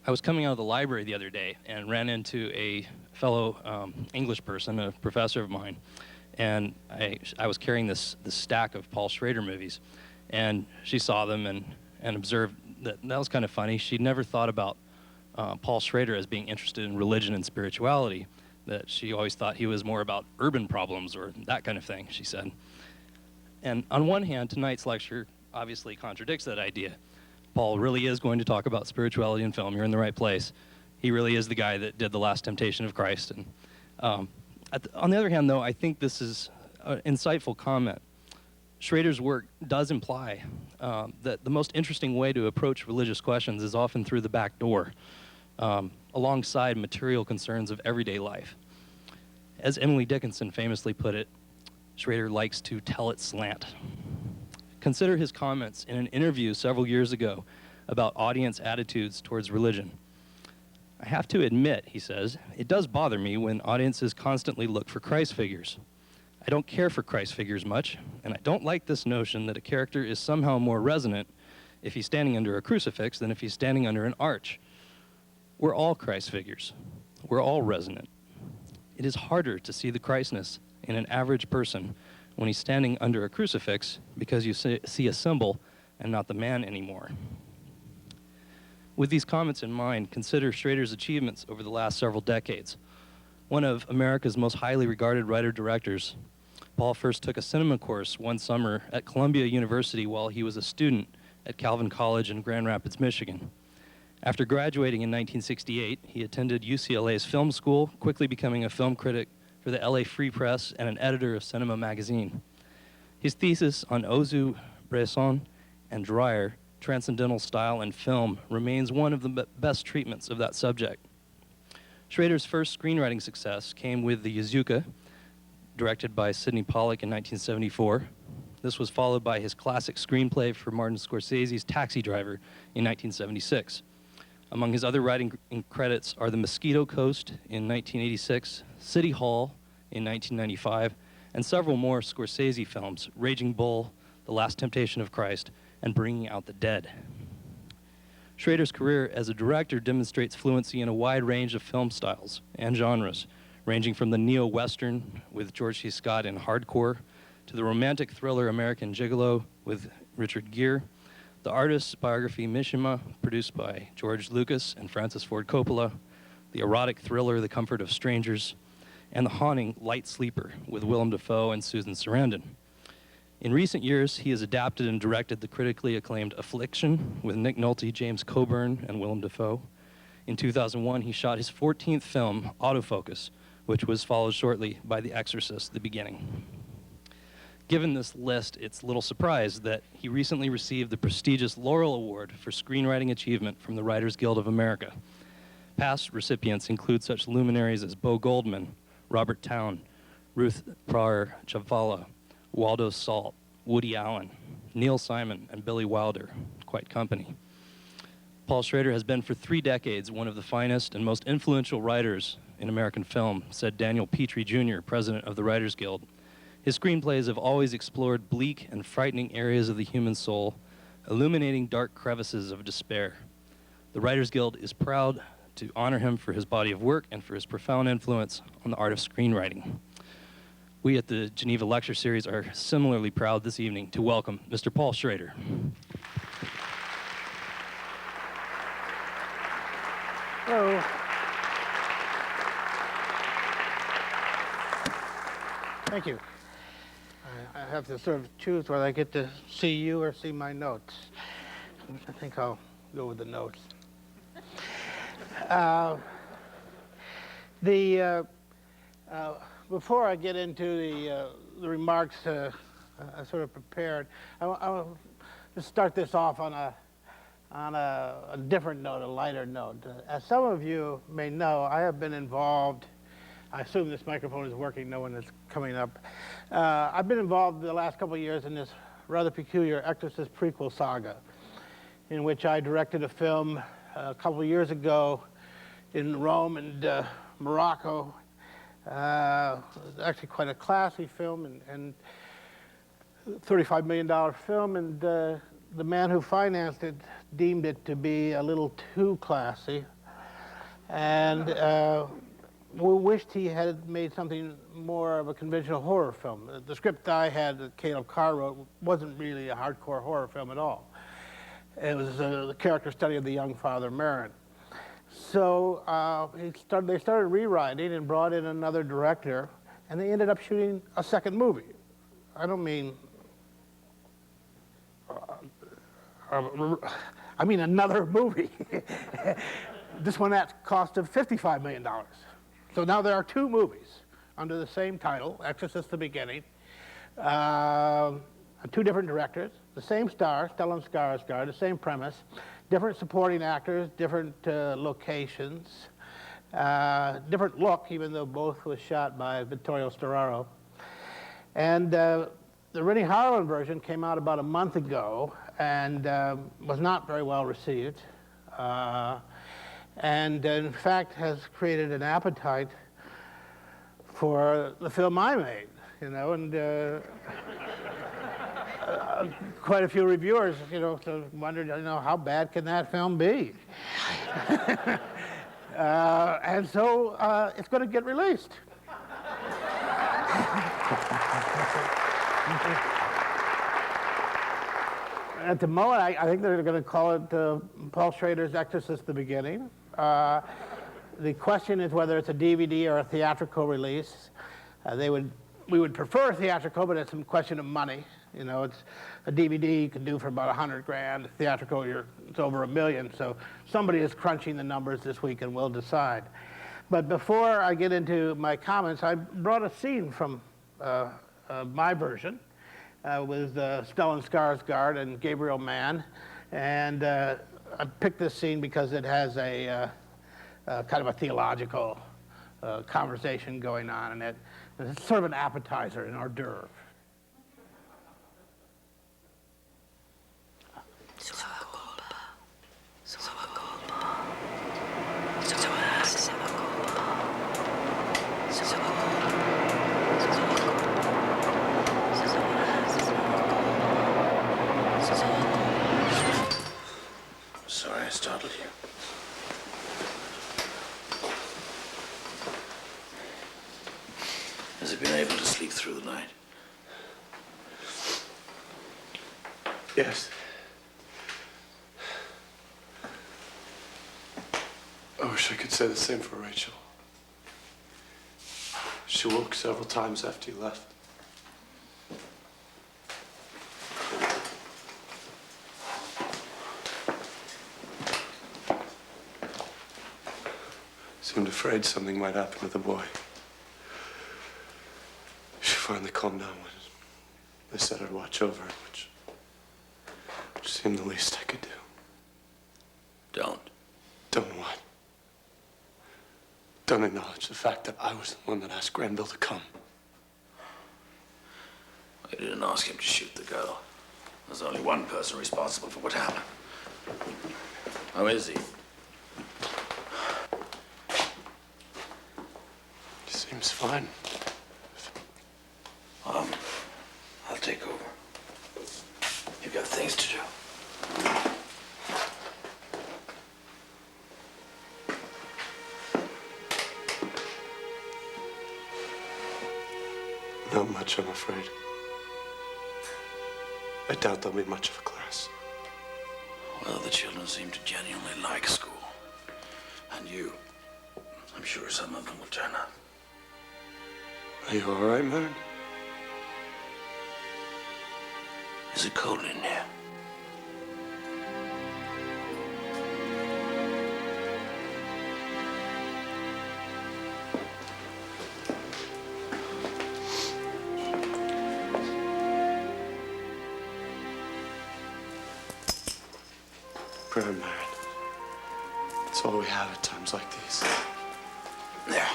I was coming out of the library the other day and ran into a fellow English person, a professor of mine, and I was carrying this stack of Paul Schrader movies, and she saw them and observed that was kind of funny. She'd never thought about Paul Schrader as being interested in religion and spirituality, that she always thought he was more about urban problems or that kind of thing, she said. And on one hand, tonight's lecture obviously contradicts that idea. Paul really is going to talk about spirituality in film. You're in the right place. He really is the guy that did The Last Temptation of Christ. And on the other hand, though, I think this is an insightful comment. Schrader's work does imply that the most interesting way to approach religious questions is often through the back door, alongside material concerns of everyday life. As Emily Dickinson famously put it, Schrader likes to tell it slant. Consider his comments in an interview several years ago about audience attitudes towards religion. I have to admit, he says, it does bother me when audiences constantly look for Christ figures. I don't care for Christ figures much, and I don't like this notion that a character is somehow more resonant if he's standing under a crucifix than if he's standing under an arch. We're all Christ figures. We're all resonant. It is harder to see the Christness in an average person when he's standing under a crucifix because you see a symbol and not the man anymore. With these comments in mind, consider Schrader's achievements over the last several decades. One of America's most highly regarded writer-directors, Paul first took a cinema course one summer at Columbia University while he was a student at Calvin College in Grand Rapids, Michigan. After graduating in 1968, he attended UCLA's film school, quickly becoming a film critic for the LA Free Press and an editor of Cinema magazine. His thesis on Ozu, Bresson, and Dreyer, Transcendental Style in Film, remains one of the best treatments of that subject. Schrader's first screenwriting success came with The Yazuka, directed by Sidney Pollack in 1974. This was followed by his classic screenplay for Martin Scorsese's Taxi Driver in 1976. Among his other writing credits are The Mosquito Coast in 1986, City Hall in 1995, and several more Scorsese films, Raging Bull, The Last Temptation of Christ, and Bringing Out the Dead. Schrader's career as a director demonstrates fluency in a wide range of film styles and genres, ranging from the neo-Western with George C. Scott in Hardcore, to the romantic thriller American Gigolo with Richard Gere, the artist's biography Mishima, produced by George Lucas and Francis Ford Coppola, the erotic thriller The Comfort of Strangers, and the haunting Light Sleeper with Willem Dafoe and Susan Sarandon. In recent years, he has adapted and directed the critically acclaimed Affliction with Nick Nolte, James Coburn, and Willem Dafoe. In 2001, he shot his 14th film, Autofocus, which was followed shortly by The Exorcist: The Beginning. Given this list, it's little surprise that he recently received the prestigious Laurel Award for Screenwriting Achievement from the Writers Guild of America. Past recipients include such luminaries as Bo Goldman, Robert Towne, Ruth Pryor Chavala, Waldo Salt, Woody Allen, Neil Simon, and Billy Wilder, quite company. Paul Schrader has been for 3 decades one of the finest and most influential writers in American film, said Daniel Petrie Jr., president of the Writers Guild. His screenplays have always explored bleak and frightening areas of the human soul, illuminating dark crevices of despair. The Writers Guild is proud to honor him for his body of work and for his profound influence on the art of screenwriting. We at the Geneva Lecture Series are similarly proud this evening to welcome Mr. Paul Schrader. Hello. Thank you. I have to sort of choose whether I get to see you or see my notes. I think I'll go with the notes. Before I get into the remarks I sort of prepared, I want to start this off on a different note, a lighter note. As some of you may know, I have been involved. I assume this microphone is working, no one is coming up. I've been involved the last couple of years in this rather peculiar Exorcist prequel saga, in which I directed a film a couple of years ago in Rome and Morocco. Actually quite a classy film and $35 million film, and the man who financed it deemed it to be a little too classy, and we wished he had made something more of a conventional horror film. The script I had that Caleb Carr wrote wasn't really a hardcore horror film at all. It was the character study of the young father Marin. So they started rewriting and brought in another director, and they ended up shooting a second movie. I don't mean, I mean another movie. This one at cost of $55 million. So now there are two movies under the same title, Exorcist: The Beginning, two different directors, the same star, Stellan Skarsgård, the same premise, different supporting actors, different locations, different look, even though both was shot by Vittorio Storaro. And the Rennie Harlan version came out about a month ago and was not very well received. And in fact has created an appetite for the film I made, you know, and quite a few reviewers, you know, wondered, you know, how bad can that film be? And so it's going to get released. At the moment, I think they're going to call it Paul Schrader's Exorcist: The Beginning. The question is whether it's a DVD or a theatrical release. We would prefer theatrical, but it's a question of money. You know, it's a DVD you can do for about 100 grand. Theatrical, it's over $1 million. So somebody is crunching the numbers this week and will decide. But before I get into my comments, I brought a scene from my version with Stellan Skarsgård and Gabriel Mann, and I picked this scene because it has a kind of a theological conversation going on in it. It's sort of an appetizer, an hors d'oeuvre. Sorry I startled you. Has he been able to sleep through the night? Yes. I wish I could say the same for Rachel. She woke several times after you left. Seemed afraid something might happen to the boy. She finally calmed down when they said I'd watch over him, which seemed the least I could do. Don't. Don't what? Don't acknowledge the fact that I was the one that asked Granville to come. I didn't ask him to shoot the girl. There's only one person responsible for what happened. How is he? He seems fine. I'll take over. You've got things to do. Not much, I'm afraid. I doubt there'll be much of a class. Well, the children seem to genuinely like school. And you. I'm sure some of them will turn up. Are you all right, man? Is it cold in here? Prayer, man. It's all we have at times like these. There.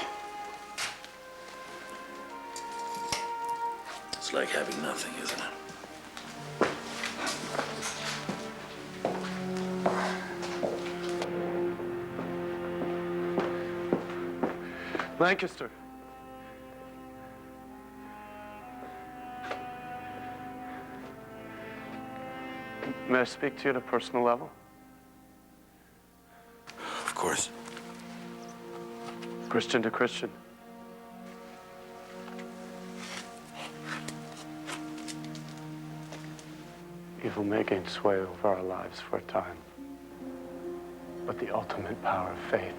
It's like having nothing, isn't it? Lancaster. May I speak to you at a personal level? course. Christian to Christian. Evil may gain sway over our lives for a time, but the ultimate power of faith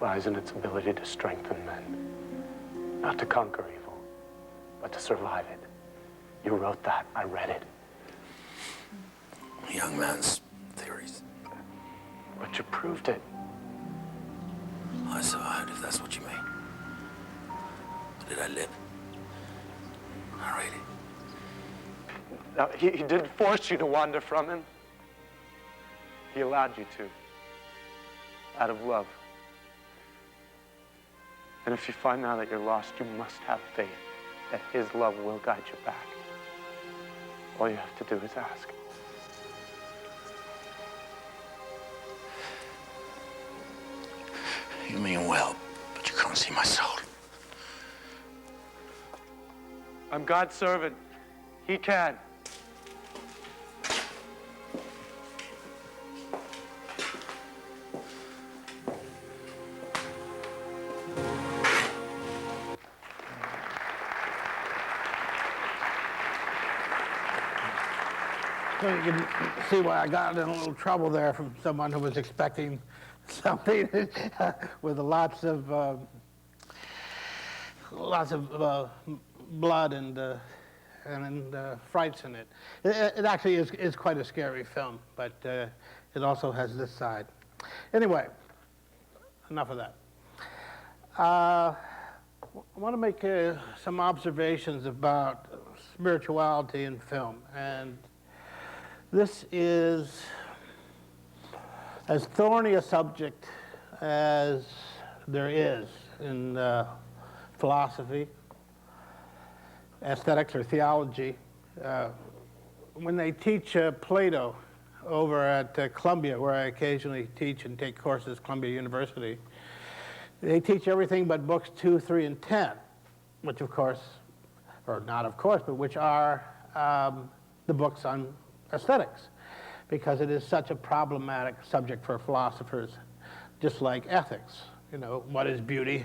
lies in its ability to strengthen men. Not to conquer evil, but to survive it. You wrote that. I read it. A young man's theories. But you proved it. I saw it, if that's what you mean. Did I live? Not really. Now, he didn't force you to wander from him. He allowed you to, out of love. And if you find now that you're lost, you must have faith that his love will guide you back. All you have to do is ask. You mean well, but you can't see my soul. I'm God's servant. He can. So you can see why I got in a little trouble there from someone who was expecting something with lots of blood and frights in it. It actually is quite a scary film, but it also has this side. Anyway, enough of that. I want to make some observations about spirituality in film, and this is as thorny a subject as there is in philosophy, aesthetics, or theology. When they teach Plato over at Columbia, where I occasionally teach and take courses at Columbia University, they teach everything but books 2, 3, and 10, which of course, or not of course, but which are the books on aesthetics, because it is such a problematic subject for philosophers, just like ethics. You know, what is beauty?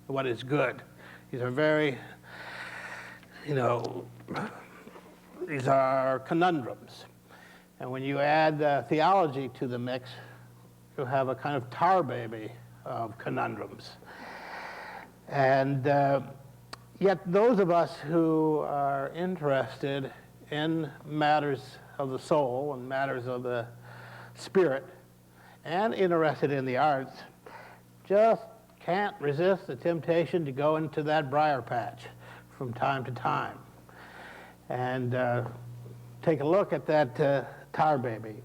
What is good? These are very, these are conundrums. And when you add theology to the mix, you have a kind of tar baby of conundrums. And yet those of us who are interested in matters of the soul and matters of the spirit and interested in the arts just can't resist the temptation to go into that briar patch from time to time and take a look at that tar baby.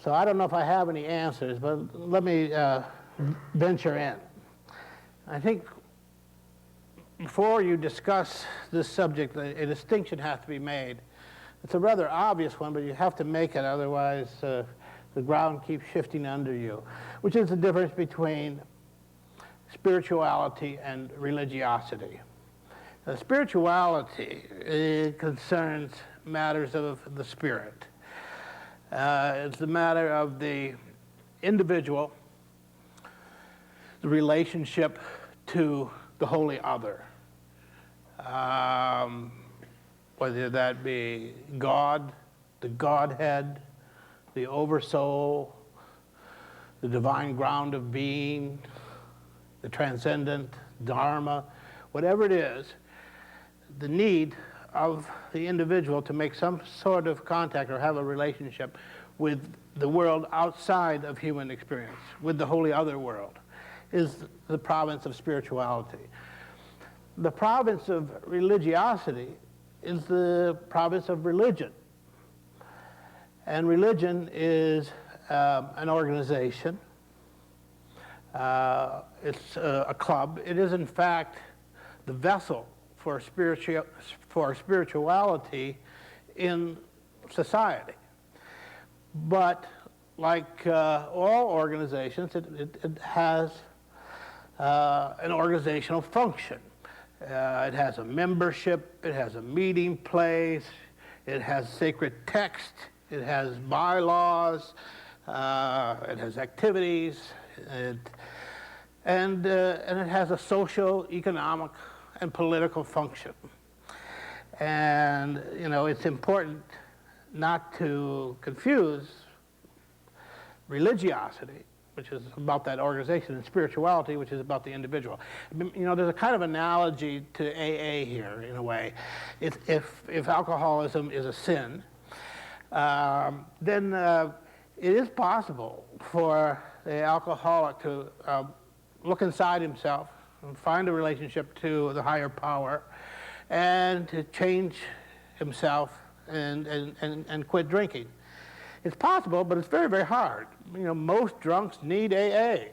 So I don't know if I have any answers, but let me venture in. I think before you discuss this subject, a distinction has to be made. It's a rather obvious one, but you have to make it, otherwise the ground keeps shifting under you, which is the difference between spirituality and religiosity. Spirituality concerns matters of the spirit. It's the matter of the individual, the relationship to the holy other. Whether that be God, the Godhead, the Oversoul, the divine ground of being, the transcendent, Dharma, whatever it is, the need of the individual to make some sort of contact or have a relationship with the world outside of human experience, with the holy other world, is the province of spirituality. The province of religiosity is the province of religion. And religion is an organization. It's a club. It is, in fact, the vessel for spirituality in society. But like all organizations, it has an organizational function. It has a membership, it has a meeting place, it has sacred text, it has bylaws, it has activities, And it has a social, economic, and political function. And, you know, it's important not to confuse religiosity, which is about that organization, and spirituality, which is about the individual. You know, there's a kind of analogy to AA here, in a way. If alcoholism is a sin, then it is possible for the alcoholic to look inside himself and find a relationship to the higher power and to change himself and quit drinking. It's possible, but it's very, very hard. You know, most drunks need AA.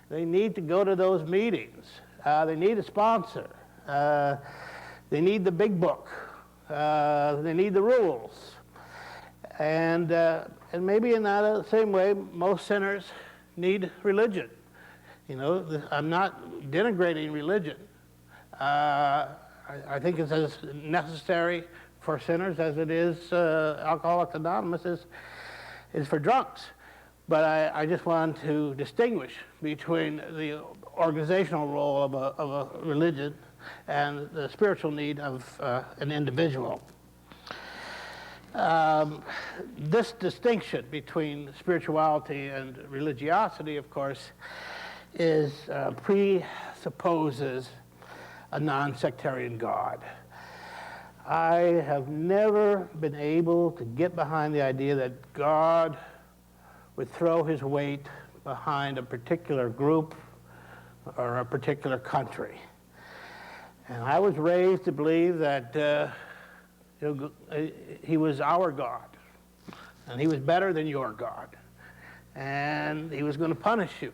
They need to go to those meetings. They need a sponsor. They need the big book. They need the rules. And maybe in that same way, most sinners need religion. You know, I'm not denigrating religion. I think it's as necessary for sinners as it is Alcoholics Anonymous is for drunks. But I just want to distinguish between the organizational role of a religion and the spiritual need of an individual. This distinction between spirituality and religiosity, of course, presupposes a non-sectarian God. I have never been able to get behind the idea that God would throw his weight behind a particular group or a particular country. And I was raised to believe that he was our God, and he was better than your God, and he was going to punish you.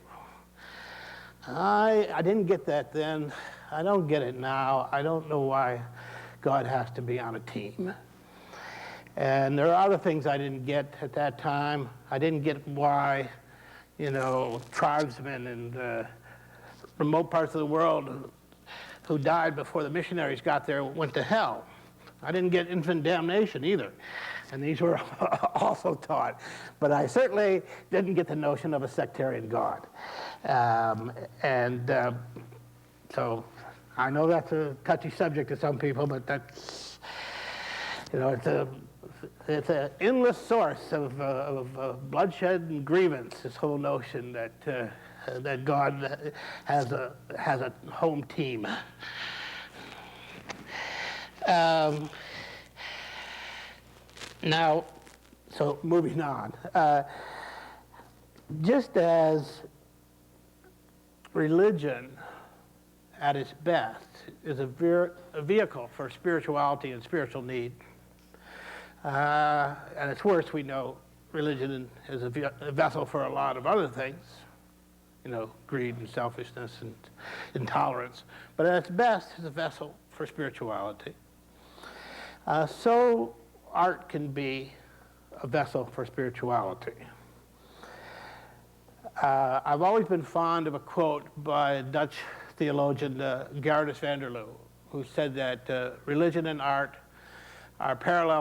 I didn't get that then. I don't get it now. I don't know why God has to be on a team. And there are other things I didn't get at that time. I didn't get why, you know, tribesmen in remote parts of the world who died before the missionaries got there went to hell. I didn't get infant damnation either. And these were also taught. But I certainly didn't get the notion of a sectarian God. So I know that's a touchy subject to some people, but that's, you know, it's an endless source of bloodshed and grievance, this whole notion that God has a home team. Now, so moving on. Just as religion at its best is a vehicle for spirituality and spiritual need, at its worst, we know religion is a vessel for a lot of other things, you know, greed and selfishness and intolerance. But at its best, it's a vessel for spirituality. So art can be a vessel for spirituality. I've always been fond of a quote by Dutch theologian Gerardus van der Loo, who said that religion and art are parallel